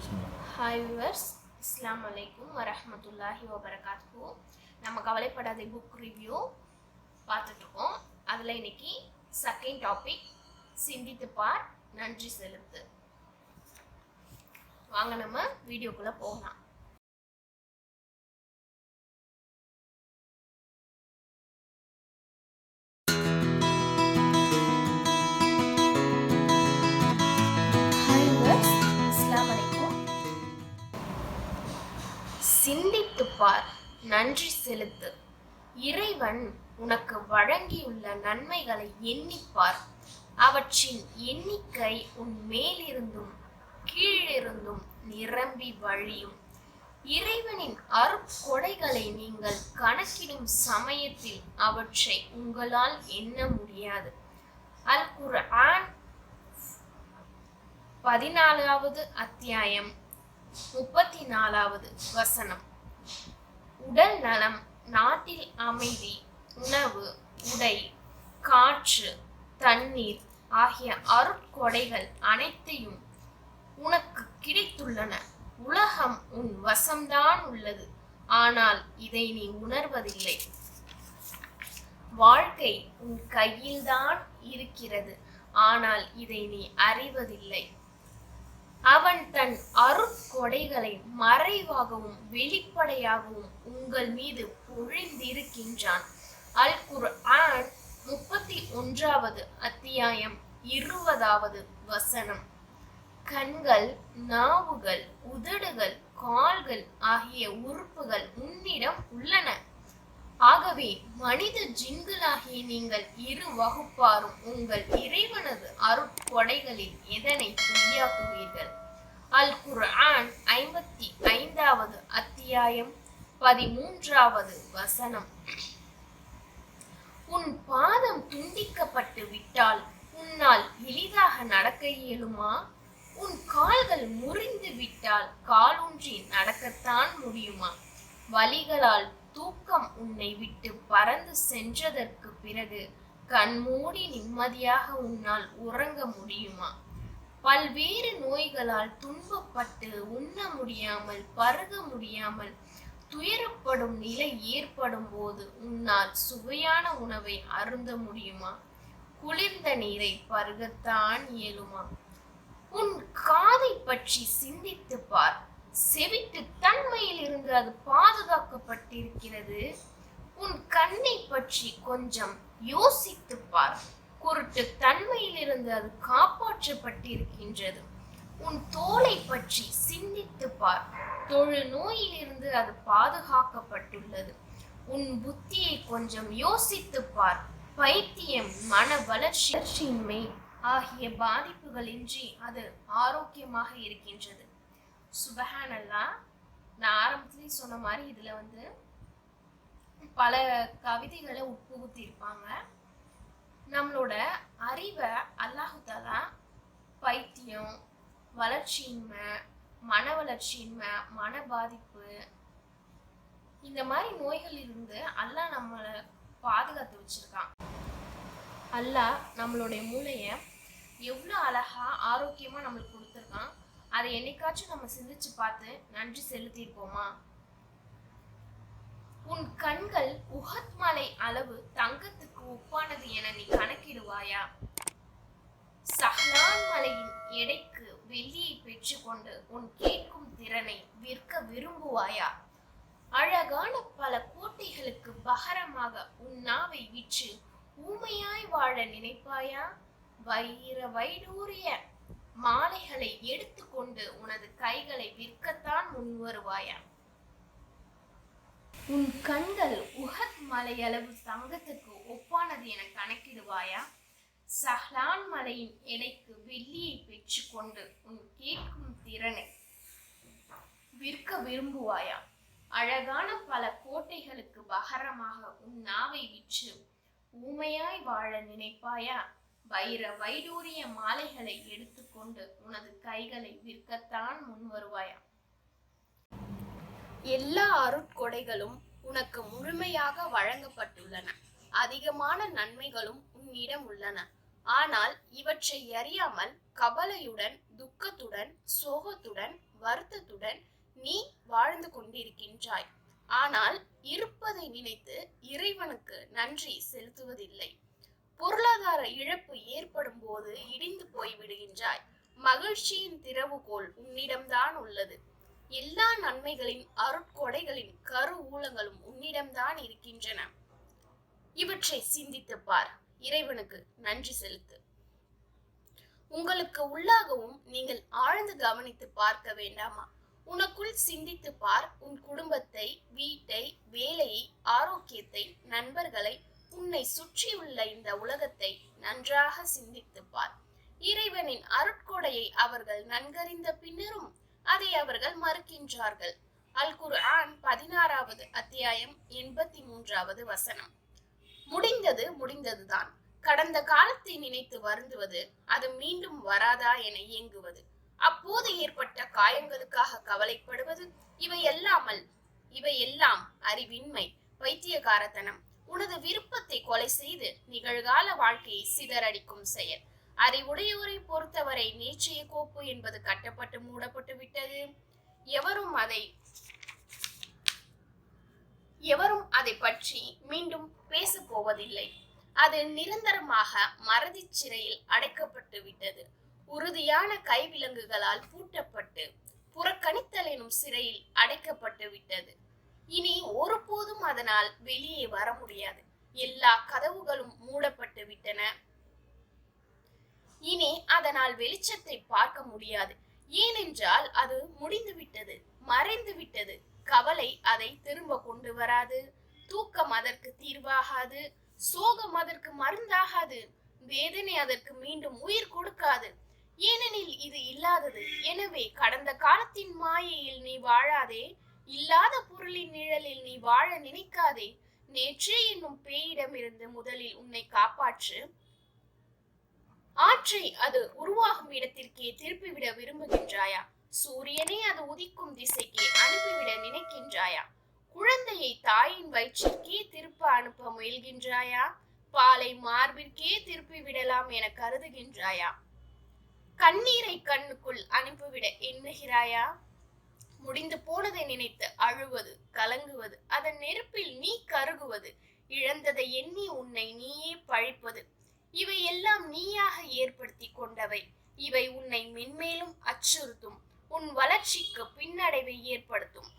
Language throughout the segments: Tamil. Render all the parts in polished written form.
ஹாய் வியூவர்ஸ், அஸ்ஸலாமு வரஹ்மத்துல்லாஹி வபரகாத்துஹு. நம்ம கவலைப்படாத புக் ரிவ்யூ பார்த்துட்ருக்கோம். அதில் இன்னைக்கு செகண்ட் டாபிக் சிந்தித்து பார், நன்றி செலுத்து. வாங்க நம்ம வீடியோக்குள்ளே போகலாம். சிந்தித்து பார், நன்றி செலுத்து. இறைவன் உனக்கு வழங்கியுள்ள நன்மைகளை எண்ணிப்பார். அவற்றின் எண்ணிக்கை உன் மேலிருந்தும் கீழிருந்தும் நிரம்பி வழியும். இறைவனின் அருட்கொடைகளை நீங்கள் கணக்கிடும் சமயத்தில் அவற்றை உங்களால் எண்ண முடியாது. அல் குர்ஆன் 14வது அத்தியாயம் 34வது வசனம். உடல் நலம், நாட்டில் அமைதி, உணவு, உடை, காற்று, தண்ணீர் ஆகிய அருட்கொடைகள் அனைத்தையும் உனக்கு கிடைத்துள்ளன. உலகம் உன் வசம்தான் உள்ளது, ஆனால் இதை நீ உணர்வதில்லை. வாழ்க்கை உன் கையில்தான் இருக்கிறது, ஆனால் இதை நீ அறிவதில்லை. அவன் தன் அருட்கொடைகளை மறைவாகவும் வெளிப்படையாகவும் உங்கள் மீது பொழிந்திருக்கின்றான். அல் குர்ஆன் 31வது அத்தியாயம் 20வது வசனம். கண்கள், நாவுகள், உதடுகள், கால்கள் ஆகிய உறுப்புகள் உன்னிடம் உள்ளன. ஆகவே மனித ஜின்களாகிய நீங்கள் இரு வகுப்பாரும் உங்கள் இறைவனது அருட்கொடைகளில் எதனை பொய்யாக்குவீர்கள்? அல் குர்ஆன் 55வது அத்தியாயம் 13வது வசனம். உன் பாதம் துண்டிக்கப்பட்டு விட்டால் உன்னால் எளிதாக நடக்க இயலுமா? உன் கால்கள் முறிந்து விட்டால் காலூன்றி நடக்கத்தான் முடியுமா? வலிகளால் தூக்கம் உன்னை விட்டு பறந்து சென்றதற்கு பிறகு கண்மூடி நிம்மதியாக உன்னால் உறங்க முடியுமா? பல்வேறு நோய்களால் துன்பப்பட்டு உண்ண முடியாமல் பருக முடியாமல் துயரப்படும் நிலை ஏற்படும் போது உன்னால் சுவையான உணவை அருந்த முடியுமா? குளிர்ந்த நீரை பருகத்தான் இயலுமா? உன் காதை பற்றி சிந்தித்து பார். செவிட்டு தன்மையில் இருந்து அது பாதுகாக்கப்பட்டிருக்கிறது. உன் கண்ணை பற்றி கொஞ்சம் யோசித்து பார். குருட்டு தன்மையில் இருந்து அது காப்பாற்றப்பட்டிருக்கின்றது. உன் தோலை பற்றி சிந்தித்து பார். தொழு நோயில் இருந்து அது பாதுகாக்கப்பட்டுள்ளது. உன் புத்தியை கொஞ்சம் யோசித்து பார். பைத்தியம், மன வளர்ச்சியின்மை ஆகிய பாதிப்புகளின்றி அது ஆரோக்கியமாக இருக்கின்றது. சுபஹானல்லாஹ். நான் ஆரம்பத்திலேயே சொன்ன மாதிரி இதுல பல கவிதைகளை உட்புகுத்தி இருப்பாங்க. நம்மளோட அறிவை அல்லாஹு தஆலா பைத்தியம், வளர்ச்சியின்மை, மன வளர்ச்சியின்மை, மன பாதிப்பு இந்த மாதிரி நோய்களிலிருந்து அல்லாஹ் நம்மளை பாதுகாத்து வச்சிருக்கான். அல்லாஹ் நம்மளுடைய மூளையை எவ்வளோ அழகா ஆரோக்கியமா நம்மளுக்கு கொடுத்துருக்கான். அதை என்னைக்காச்சும் நம்ம சிந்திச்சு பார்த்து நன்றி செலுத்தியிருப்போமா? உன் கண்கள் உஹத் மலை அளவு தங்கத்துக்கு ஒப்பானது என நீ கணக்கிடுவாயா? சஹ்லான் மலையின் எடைக்கு வெள்ளியை பெற்றுக்கொண்டு உன் கேட்கும் திறனை விற்க விரும்புவாயா? அழகான பல கோட்டைகளுக்கு பகரமாக உன் நாவை விற்று ஊமையாய் வாழ நினைப்பாயா? வைடூரிய மாலைகளை எடுத்துக்கொண்டு உனது கைகளை விற்கத்தான் முன்வருவாயா? உன் கண்கள் உஹத் மலையளவு தங்கத்துக்கு ஒப்பானது என கணக்கிடுவாயா? சஹ்லான் மலையின் எடைக்கு வெள்ளியை பெற்றுக்கொண்டு உன் கேட்கும் திறனை விற்க விரும்புவாயா? அழகான பல கோட்டைகளுக்கு பகரமாக உன் நாவை விற்று ஊமையாய் வாழ நினைப்பாயா? வைடூரிய மாலைகளை எடுத்துக்கொண்டு உனது கைகளை விற்கத்தான் முன் வருவாயா? எல்லா அருட்கொடைகளும் உனக்கு முழுமையாக வழங்கப்பட்டுள்ளன. அதிகமான நன்மைகளும் உன்னிடம் உள்ளன. ஆனால் இவற்றை அறியாமல் கவலையுடன் துக்கத்துடன், சோகத்துடன், வருத்தத்துடன் நீ வாழ்ந்து கொண்டிருக்கின்றாய். ஆனால் இருப்பதை நினைத்து இறைவனுக்கு நன்றி செலுத்துவதில்லை. பொருளாதார இழப்பு ஏற்படும் போது இடிந்து போய் விடுகின்றாய். மகிழ்ச்சியின் திறவுகோல் உன்னிடம்தான் உள்ளது. எல்லா நன்மைகளின் அருட்கொடைகளின் கரு ஊலங்களும் உன்னிடம்தான் இருக்கின்றன. இவற்றை சிந்தித்து பார். இறைவனுக்கு நன்றி செலுத்து. உங்களுக்கு உள்ளாகவும் நீங்கள் ஆழ்ந்து கவனித்து பார்க்க வேண்டாமா? உனக்குள் சிந்தித்து பார். உன் குடும்பத்தை, வீட்டை, வேலையை, ஆரோக்கியத்தை, நண்பர்களை, உன்னை சுற்றியுள்ள இந்த உலகத்தை நன்றாக சிந்தித்து பார். இறைவனின் அருட்கொடையை அவர்கள் நன்கறிந்த பின்னரும் அதை அவர்கள் மறுக்கின்றார்கள். அல் குர்ஆன் 16வது அத்தியாயம் 83வது வசனம். முடிந்தது முடிந்ததுதான். கடந்த காலத்தை நினைத்து வருந்துவது, அது மீண்டும் வராதா என ஏங்குவது, அப்போது ஏற்பட்ட காயங்களுக்காக கவலைப்படுவது, இவையெல்லாம் அறிவின்மை, பைத்தியகாரத்தனம், உனது விருப்பத்தை கொலை செய்து நிகழ்கால வாழ்க்கையை சிதறடிக்கும் செயல். அறிவுடையோரை பொறுத்தவரை நேற்றைய கோப்பு என்பது கட்டப்பட்டு மூடப்பட்டு விட்டது. எவரும் அதை பற்றி மீண்டும் பேச போவதில்லை. அது நிரந்தரமாக மறதி சிறையில் அடைக்கப்பட்டு விட்டது. உறுதியான கைவிலங்குகளால் பூட்டப்பட்டு புறக்கணித்தல் எனும் சிறையில் அடைக்கப்பட்டு விட்டது. இனி ஒருபோதும் அதனால் வெளியே வர முடியாது. எல்லா கதவுகளும் மூடப்பட்டு விட்டன. இனி அதனால் வெளிச்சத்தை பார்க்க முடியாது. ஏனென்றால் அது முடிந்து விட்டது, மறைந்து விட்டது. கவலை அதை திரும்ப கொண்டு வராது. தூக்கம் அதற்கு தீர்வாகாது. சோகம் அதற்கு மருந்தாகாது. வேதனை அதற்கு மீண்டும் உயிர் கொடுக்காது. ஏனெனில் இது இல்லாதது. எனவே கடந்த காலத்தின் மாயையில் நீ வாழாதே. இல்லாத பொருளின் நிழலில் நீ வாழ நினைக்காதே. நேற்று என்னும் பேயிடமிருந்து முதலில் உன்னை காப்பாற்று. ஆற்றை அது உருவாகும் இடத்திற்கே திருப்பிவிட விரும்புகின்றாயா? சூரியனை அது உதிக்கும் திசைக்கு அனுப்பிவிட நினைக்கின்றாயா? குழந்தையை தாயின் வயிற்றிற்கே திருப்ப அனுப்ப முயல்கின்றாயா? பாலை மார்பிற்கே திருப்பி விடலாம் என கருதுகின்றாயா? கண்ணீரை கண்ணுக்குள் அனுப்பிவிட எண்ணுகிறாயா? முடிந்து போனதை நினைத்து அழுவது, கலங்குவது, அதன் நெருப்பில் நீ கருகுவது, இழந்ததை எண்ணி உன்னை நீயே பழிப்பது, இவை எல்லாம் நீயாக ஏற்படுத்தி கொண்டவை. இவை உன்னை மென்மேலும் அச்சுறுத்தும். உன் வளர்ச்சிக்கு பின்னடைவை ஏற்படுத்தும்.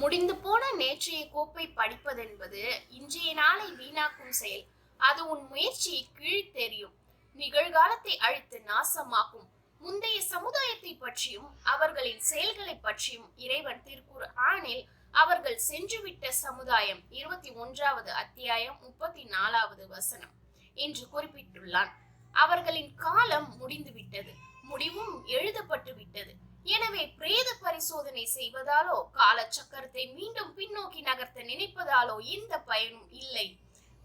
முடிந்து போன நேற்றைய கோப்பை படிப்பதென்பது இன்றைய நாளை வீணாக்கும் செயல். அது உன் முயற்சியை கீழ்த்தெறியும். நிகழ்காலத்தை அழித்து நாசமாக்கும். முந்தைய சமுதாயத்தை பற்றியும் அவர்களின் செயல்களை பற்றியும் இறைவன் திருக்குர்ஆனில் அவர்கள் சென்றுவிட்ட சமுதாயம் 21வது அத்தியாயம் 34வது வசனம் என்று குறிப்பிட்டுள்ளான். அவர்களின் காலம் முடிந்துவிட்டது, முடிவும் எழுதப்பட்டு விட்டது. எனவே பிரேத பரிசோதனை செய்வதாலோ கால சக்கரத்தை மீண்டும் பின்னோக்கி நகர்த்த நினைப்பதாலோ எந்த பயனும் இல்லை.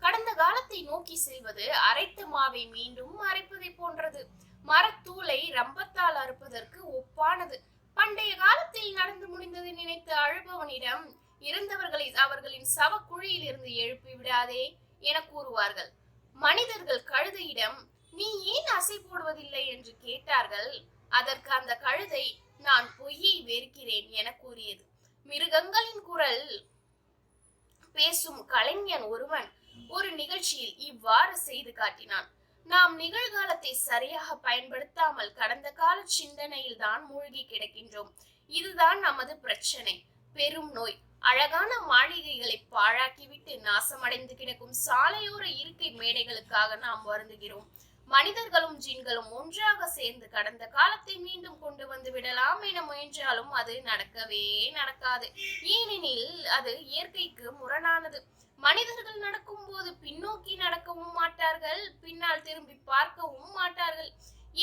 கடந்த காலத்தை நோக்கி செல்வது அரைத்த மாவை மீண்டும் அரைப்பதை போன்றது. மரத்தூளை ரம்பத்தால் அறுப்பதற்கு ஒப்பானது. பண்டைய காலத்தில் நடந்து முடிந்ததை நினைத்து அழுபவனிடம் இறந்தவர்களை அவர்களின் சவக்குழியில் இருந்து எழுப்பி விடாதே என கூறுவார்கள். மனிதர்கள் கழுதையிடம் நீ ஏன் அசை போடுவதில்லை என்று கேட்டார்கள். அதற்கு அந்த கழுதை நான் பொய்யை வெறுக்கிறேன் என கூறியது. மிருகங்களின் குரல் பேசும் கலைஞன் ஒருவன் ஒரு நிகழ்ச்சியில் இவ்வாறு செய்து காட்டினான். நாம் நிகழ்காலத்தை சரியாக பயன்படுத்தாமல் கடந்த கால சிந்தனையில் தான் மூழ்கி கிடக்கின்றோம். இதுதான் நமது பிரச்சனை. பெரும் நோய். அழகான மாளிகைகளை பாழாக்கிவிட்டு நாசமடைந்து கிடக்கும் சாலையோர இருக்கை மேடைகளுக்காக நாம் வருந்துகிறோம். மனிதர்களும் ஜின்களும் ஒன்றாக சேர்ந்து கடந்த காலத்தை மீண்டும் கொண்டு வந்து விடலாம் என முயன்றாலும் அது நடக்கவே நடக்காது. ஏனெனில் அது இயற்கைக்கு முரணானது. மனிதர்கள் நடக்கும் போது பின்னோக்கி நடக்கவும் மாட்டார்கள், பின்னால் திரும்பி பார்க்கவும் மாட்டார்கள்.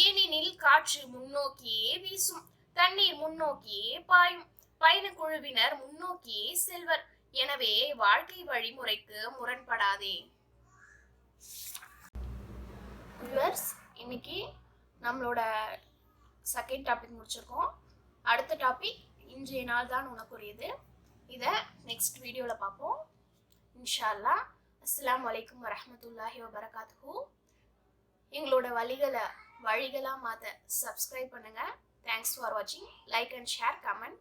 ஏனெனில் காற்று முன்னோக்கியே வீசும், தண்ணீர் முன்னோக்கியே பாயும், பயண குழுவினர் முன்னோக்கியே செல்வர். எனவே வாழ்க்கை வழிமுறைக்கு முரண்படாதே. இன்னைக்கு நம்மளோட செகண்ட் டாபிக் முடிச்சிருக்கோம். அடுத்த டாபிக் இன்றைய நாள் தான் உனக்குரியது. இதை நெக்ஸ்ட் வீடியோல பார்ப்போம் இன்ஷா அல்லாஹ். அஸ்ஸலாமு அலைக்கும் வரஹ்மத்துல்லாஹி வபரகாத்துஹு. எங்களோட வழிகளை வழிகளா மாத்த சப்ஸ்கிரைப் பண்ணுங்க. தேங்க்ஸ் ஃபார் வாட்சிங். Like and share, comment.